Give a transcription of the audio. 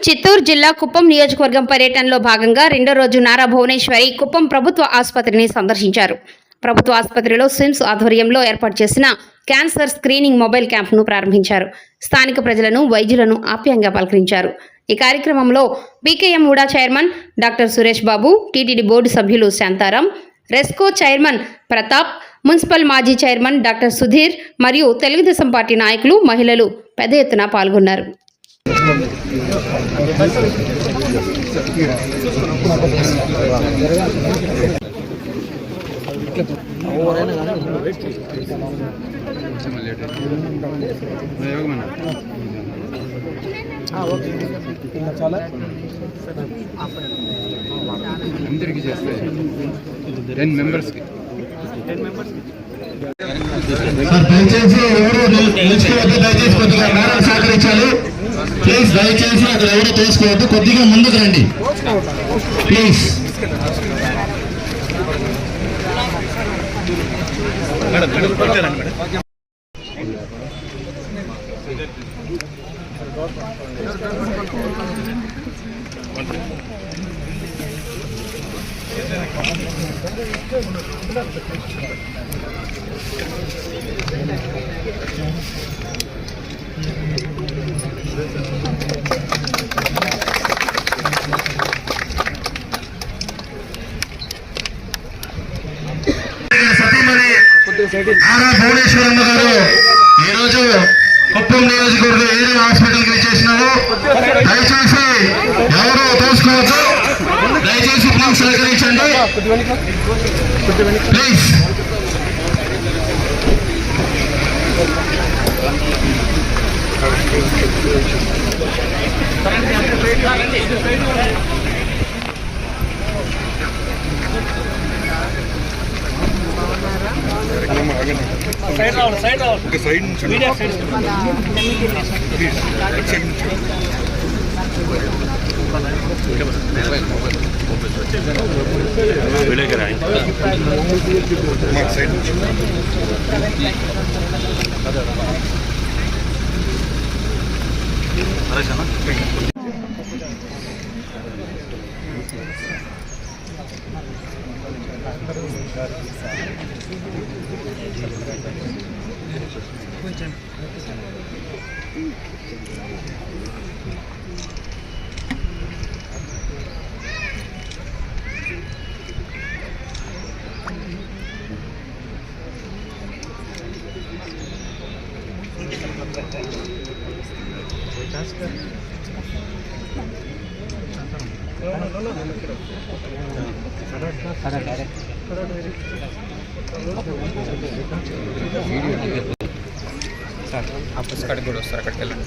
చిత్తూరు జిల్లా కుప్పం నియోజకవర్గం పర్యటనలో భాగంగా రెండో రోజు నారా భువనేశ్వరి కుప్పం ప్రభుత్వ ఆసుపత్రిని సందర్శించారు. ప్రభుత్వ ఆసుపత్రిలో స్విమ్స్ ఆధ్వర్యంలో ఏర్పాటు చేసిన క్యాన్సర్ స్క్రీనింగ్ మొబైల్ క్యాంప్ను ప్రారంభించారు. స్థానిక ప్రజలను, వైద్యులను ఆప్యాయంగా పలకరించారు. ఈ కార్యక్రమంలో PKM ఊడా chairman doctor Suresh Babu, TTD board సభ్యులు శాంతారాం, రెస్కో చైర్మన్ ప్రతాప్, మున్సిపల్ మాజీ చైర్మన్ డాక్టర్ సుధీర్ మరియు తెలుగుదేశం పార్టీ నాయకులు, మహిళలు పెద్ద ఎత్తున పాల్గొన్నారు. అందరికీ చేస్తే 10 మెంబర్స్కి దయచేసి ఎవరు నిలుచుకోవద్దు, దయచేసి కొద్దిగా మేడం సహకరించాలి ప్లీజ్. దయచేసి అక్కడ ఎవరు తోసుకోవద్దు, కొద్దిగా ముందుకు రండి ప్లీజ్. నారా భువనేశ్వరమ్మ గారు ఈరోజు కుప్పం నియోజకవర్గం ఏరియా హాస్పిటల్కి విచ్చేసినారు. దయచేసి ఎవరు తోసుకోవచ్చు, దయచేసి ప్లీజ్ సహకరించండి ప్లీజ్. సైడ్ నుంచి సార్ ఆ పుస్తకాడికి కూడా వస్తారు, అక్కడికి వెళ్ళండి.